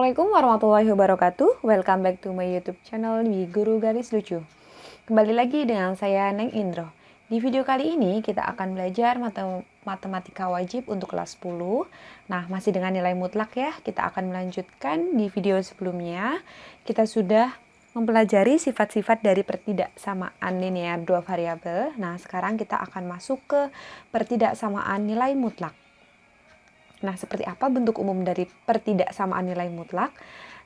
Assalamualaikum warahmatullahi wabarakatuh. Welcome back to my YouTube channel di Guru Garis Lucu. Kembali lagi dengan saya Neng Indro. Di video kali ini kita akan belajar matematika wajib untuk kelas 10. Nah, masih dengan nilai mutlak ya. Kita akan melanjutkan di video sebelumnya. Kita sudah mempelajari sifat-sifat dari pertidaksamaan linear dua variabel. Nah, sekarang kita akan masuk ke pertidaksamaan nilai mutlak. Nah, seperti apa bentuk umum dari pertidaksamaan nilai mutlak?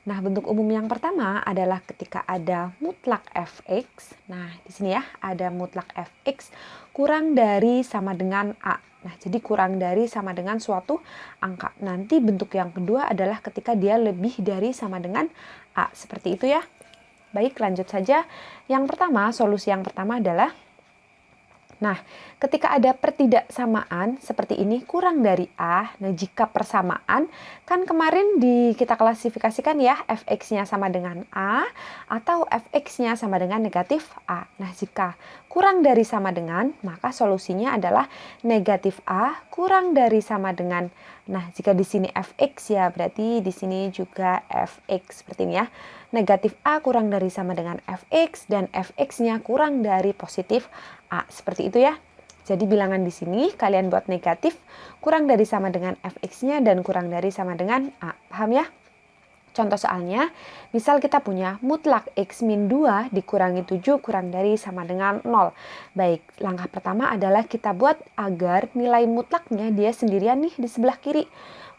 Nah, bentuk umum yang pertama adalah ketika ada mutlak fx. Nah, di sini ya, ada mutlak fx kurang dari sama dengan a. Nah, jadi kurang dari sama dengan suatu angka. Nanti bentuk yang kedua adalah ketika dia lebih dari sama dengan a. Seperti itu ya. Baik, lanjut saja. Yang pertama, solusi yang pertama adalah nah, ketika ada pertidaksamaan seperti ini kurang dari A, nah jika persamaan, kan kemarin kita klasifikasikan ya fx-nya sama dengan A atau fx-nya sama dengan negatif A. Nah, jika kurang dari sama dengan, maka solusinya adalah negatif A kurang dari sama dengan. Nah, jika di sini fx ya, berarti di sini juga fx seperti ini ya. Negatif A kurang dari sama dengan fx dan fx-nya kurang dari positif A. Seperti itu ya. Jadi bilangan di sini kalian buat negatif kurang dari sama dengan fx-nya dan kurang dari sama dengan A. Paham ya? Contoh soalnya, misal kita punya mutlak x min 2 dikurangi 7 kurang dari sama dengan 0. Baik, langkah pertama adalah kita buat agar nilai mutlaknya dia sendirian nih di sebelah kiri.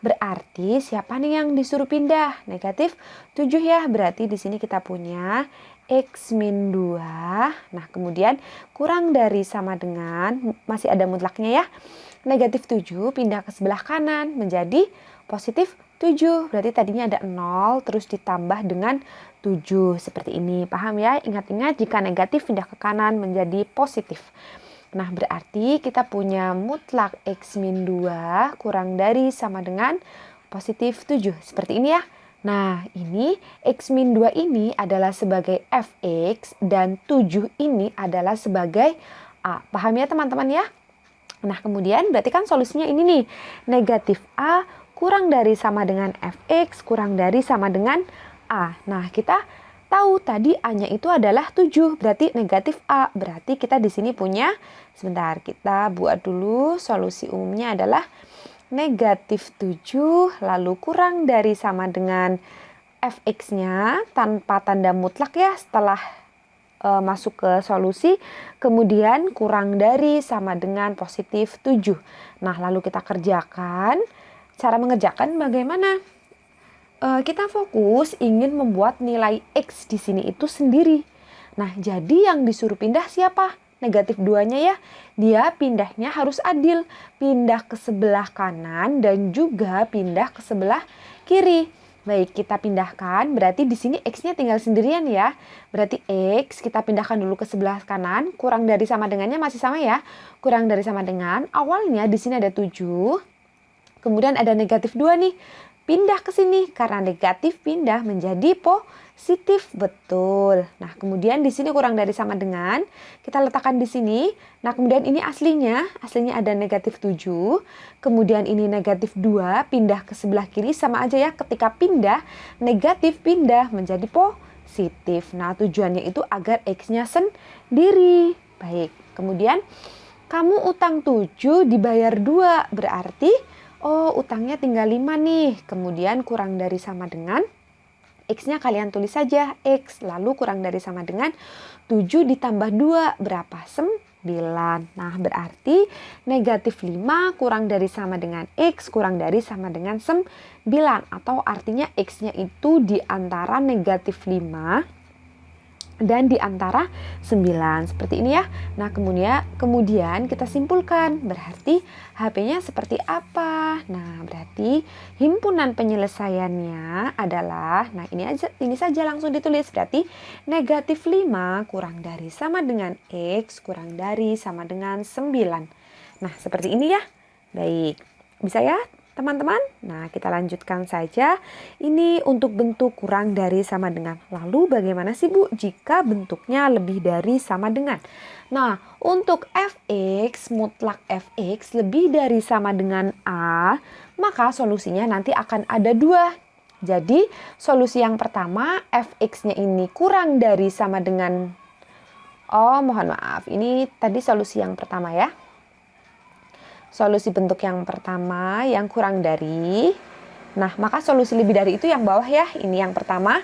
Berarti siapa nih yang disuruh pindah? Negatif 7 ya. Berarti di sini kita punya x min 2. Nah, kemudian kurang dari sama dengan, masih ada mutlaknya ya. Negatif 7 pindah ke sebelah kanan menjadi positif 7. Berarti tadinya ada 0 terus ditambah dengan 7. Seperti ini. Paham ya? Ingat-ingat jika negatif pindah ke kanan menjadi positif. Nah, berarti kita punya mutlak x min 2 kurang dari sama dengan positif 7. Seperti ini ya. Nah, ini x min 2 ini adalah sebagai fx dan 7 ini adalah sebagai a. Paham ya teman-teman ya? Nah, kemudian berarti kan solusinya ini nih. Negatif a kurang dari sama dengan fx kurang dari sama dengan a. Nah, kita tahu tadi A-nya itu adalah 7, berarti negatif A. Berarti kita di sini punya, sebentar kita buat dulu, solusi umumnya adalah negatif 7, lalu kurang dari sama dengan fx-nya tanpa tanda mutlak ya setelah masuk ke solusi, kemudian kurang dari sama dengan positif 7. Nah, lalu kita kerjakan, cara mengerjakan bagaimana? Kita fokus ingin membuat nilai X di sini itu sendiri. Nah, jadi yang disuruh pindah siapa? Negatif 2-nya ya. Dia pindahnya harus adil. Pindah ke sebelah kanan dan juga pindah ke sebelah kiri. Baik, kita pindahkan. Berarti di sini X-nya tinggal sendirian ya. Berarti X kita pindahkan dulu ke sebelah kanan. Kurang dari sama dengannya masih sama ya. Kurang dari sama dengan. Awalnya di sini ada 7. Kemudian ada negatif 2 nih. Pindah ke sini karena negatif pindah menjadi positif, betul. Nah, kemudian di sini kurang dari sama dengan kita letakkan di sini. Nah, kemudian ini aslinya ada negatif 7. Kemudian ini negatif 2 pindah ke sebelah kiri sama aja ya, ketika pindah negatif pindah menjadi positif. Nah, tujuannya itu agar X-nya sendiri. Baik. Kemudian kamu utang 7 dibayar 2, berarti oh, utangnya tinggal 5 nih. Kemudian kurang dari sama dengan X-nya kalian tulis saja X. Lalu kurang dari sama dengan 7 ditambah 2. Berapa? 9. Nah, berarti negatif 5 kurang dari sama dengan X kurang dari sama dengan 9. Atau artinya X-nya itu di antara negatif 5 dan di antara 9. Seperti ini ya. Nah, kemudian kita simpulkan. Berarti HP-nya seperti apa? Nah, berarti himpunan penyelesaiannya adalah, nah ini saja langsung ditulis. Berarti negatif 5 kurang dari sama dengan X kurang dari sama dengan 9. Nah, seperti ini ya. Baik. Bisa ya teman-teman? Nah, kita lanjutkan saja. Ini untuk bentuk kurang dari sama dengan. Lalu bagaimana sih Bu jika bentuknya lebih dari sama dengan? Nah, untuk fx, mutlak fx lebih dari sama dengan A, maka solusinya nanti akan ada 2. Jadi solusi yang pertama, fx-nya ini kurang dari sama dengan, mohon maaf, ini tadi solusi yang pertama ya. Solusi bentuk yang pertama yang kurang dari. Nah, maka solusi lebih dari itu yang bawah ya. Ini yang pertama,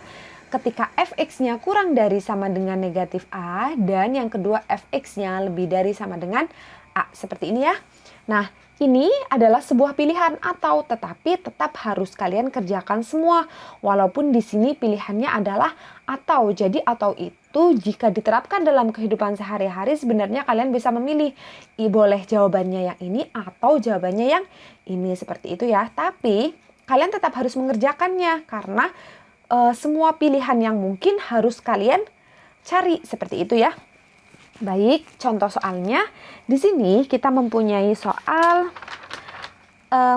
ketika fx-nya kurang dari sama dengan negatif A, dan yang kedua fx-nya lebih dari sama dengan A. Seperti ini ya. Nah, ini adalah sebuah pilihan atau, tetapi tetap harus kalian kerjakan semua. Walaupun di sini pilihannya adalah atau. Jadi atau itu jika diterapkan dalam kehidupan sehari-hari sebenarnya kalian bisa memilih. Boleh jawabannya yang ini atau jawabannya yang ini, seperti itu ya. Tapi kalian tetap harus mengerjakannya karena semua pilihan yang mungkin harus kalian cari, seperti itu ya. Baik, contoh soalnya di sini kita mempunyai soal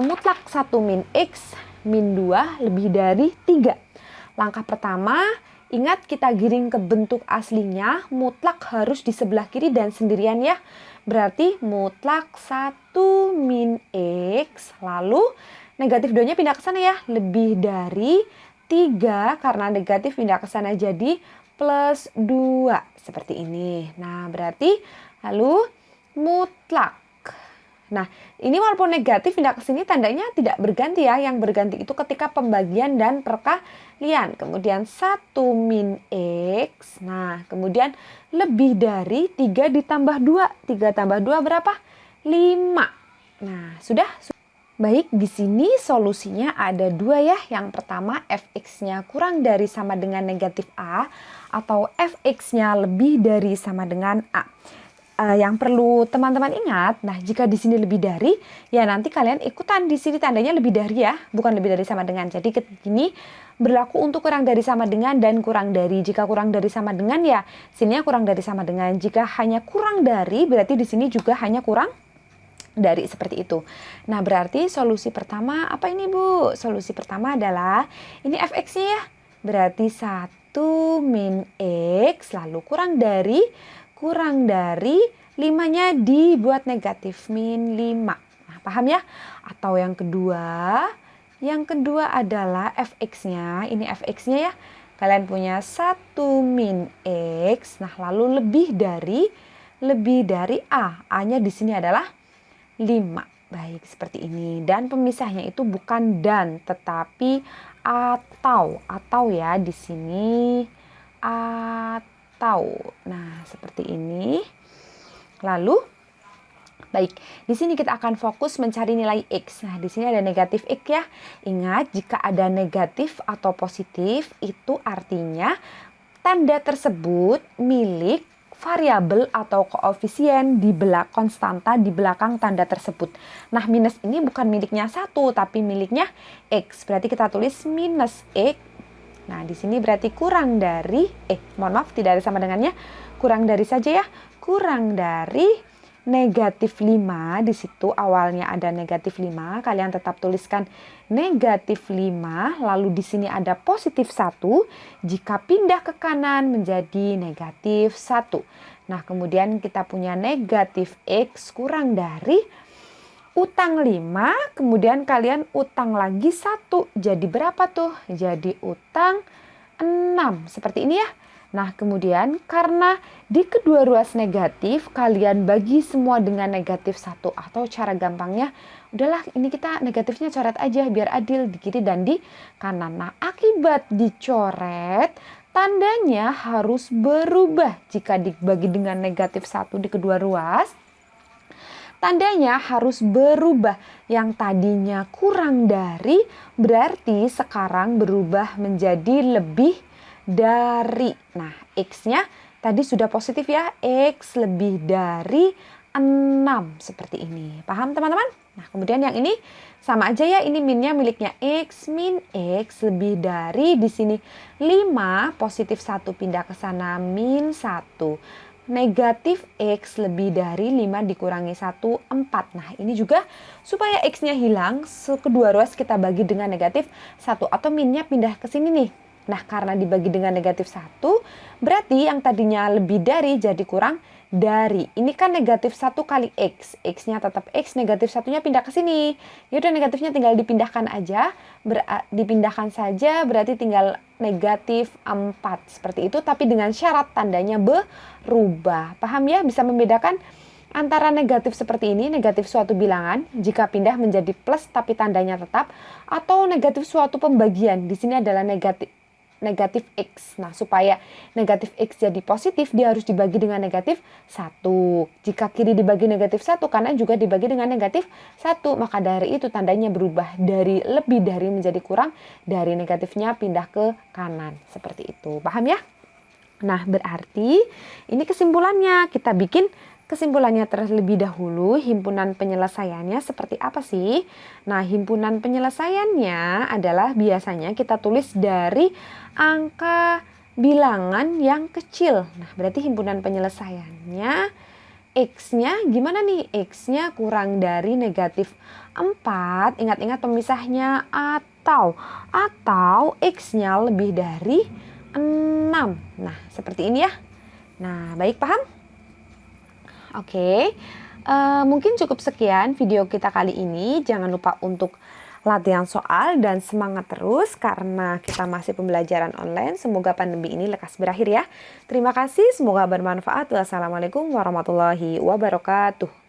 mutlak 1 min X min 2 lebih dari 3. Langkah pertama, ingat kita giring ke bentuk aslinya, mutlak harus di sebelah kiri dan sendirian ya. Berarti mutlak 1 min X, lalu negatif 2-nya pindah ke sana ya, lebih dari 3 karena negatif pindah ke sana jadi plus 2 seperti ini. Nah, berarti lalu mutlak. Nah, ini walaupun negatif pindah ke sini tandanya tidak berganti ya. Yang berganti itu ketika pembagian dan perkalian. Kemudian 1 min X. Nah, kemudian lebih dari 3 ditambah 2. 3 tambah 2 berapa? 5. Nah, sudah. Baik, di sini solusinya ada 2 ya. Yang pertama fx-nya kurang dari sama dengan negatif A atau fx-nya lebih dari sama dengan A. Yang perlu teman-teman ingat, nah jika di sini lebih dari, ya nanti kalian ikutan di sini tandanya lebih dari ya, bukan lebih dari sama dengan. Jadi ini berlaku untuk kurang dari sama dengan dan kurang dari. Jika kurang dari sama dengan ya sininya kurang dari sama dengan. Jika hanya kurang dari berarti di sini juga hanya kurang dari, seperti itu. Nah, berarti solusi pertama apa ini Bu? Solusi pertama adalah ini fx-nya ya. Berarti 1 min X lalu kurang dari 5-nya dibuat negatif min 5. Nah, paham ya? Atau yang kedua adalah fx-nya. Ini fx-nya ya. Kalian punya 1 min X. Nah, lalu lebih dari A. A-nya di sini adalah 5. Baik, seperti ini. Dan pemisahnya itu bukan dan, tetapi atau. Atau ya di sini atau. Nah, seperti ini. Lalu baik, di sini kita akan fokus mencari nilai X. Nah, di sini ada negatif X ya. Ingat, jika ada negatif atau positif, itu artinya tanda tersebut milik variabel atau koefisien di belakang konstanta di belakang tanda tersebut. Nah, minus ini bukan miliknya 1 tapi miliknya X. Berarti kita tulis minus X. Nah, di sini berarti kurang dari tidak ada sama dengannya. Kurang dari saja ya. Kurang dari negatif 5. Di situ awalnya ada negatif 5. Kalian tetap tuliskan negatif 5. Lalu di sini ada positif 1. Jika pindah ke kanan menjadi negatif 1. Nah, kemudian kita punya negatif X kurang dari utang 5. Kemudian kalian utang lagi 1. Jadi berapa tuh? Jadi utang 6. Seperti ini ya. Nah, kemudian karena di kedua ruas negatif, kalian bagi semua dengan negatif 1. Atau cara gampangnya, udahlah ini kita negatifnya coret aja biar adil di kiri dan di kanan. Nah, akibat dicoret, tandanya harus berubah. Jika dibagi dengan negatif 1 di kedua ruas, tandanya harus berubah. Yang tadinya kurang dari, berarti sekarang berubah menjadi lebih dari. Nah, X-nya tadi sudah positif ya. X lebih dari 6. Seperti ini. Paham teman-teman? Nah, kemudian yang ini sama aja ya. Ini minnya miliknya X. Min X lebih dari, di sini 5. Positif 1 pindah ke sana. Min 1. Negatif X lebih dari 5 dikurangi 1, 4. Nah, ini juga supaya X-nya hilang, kedua ruas kita bagi dengan negatif 1. Atau minnya pindah ke sini nih. Nah, karena dibagi dengan negatif 1, berarti yang tadinya lebih dari jadi kurang dari. Ini kan negatif 1 kali X. X-nya tetap X, negatif satunya pindah ke sini. Ya udah, negatifnya tinggal dipindahkan aja. Dipindahkan saja, berarti tinggal negatif 4. Seperti itu, tapi dengan syarat tandanya berubah. Paham ya? Bisa membedakan antara negatif seperti ini, negatif suatu bilangan, jika pindah menjadi plus tapi tandanya tetap, atau negatif suatu pembagian. Di sini adalah negatif X. Nah, supaya negatif X jadi positif, dia harus dibagi dengan negatif 1. Jika kiri dibagi negatif 1, kanan juga dibagi dengan negatif 1. Maka dari itu tandanya berubah dari lebih dari menjadi kurang, dari negatifnya pindah ke kanan. Seperti itu. Paham ya? Nah, berarti ini kesimpulannya. Kita bikin kesimpulannya terlebih dahulu. Himpunan penyelesaiannya seperti apa sih? Nah, himpunan penyelesaiannya adalah biasanya kita tulis dari angka bilangan yang kecil. Nah, berarti himpunan penyelesaiannya X-nya gimana nih? X-nya kurang dari negatif 4. Ingat-ingat pemisahnya atau X-nya lebih dari 6. Nah, seperti ini ya. Nah, baik, paham? Oke, mungkin cukup sekian video kita kali ini. Jangan lupa untuk latihan soal dan semangat terus karena kita masih pembelajaran online. Semoga pandemi ini lekas berakhir ya. Terima kasih, semoga bermanfaat. Wassalamualaikum warahmatullahi wabarakatuh.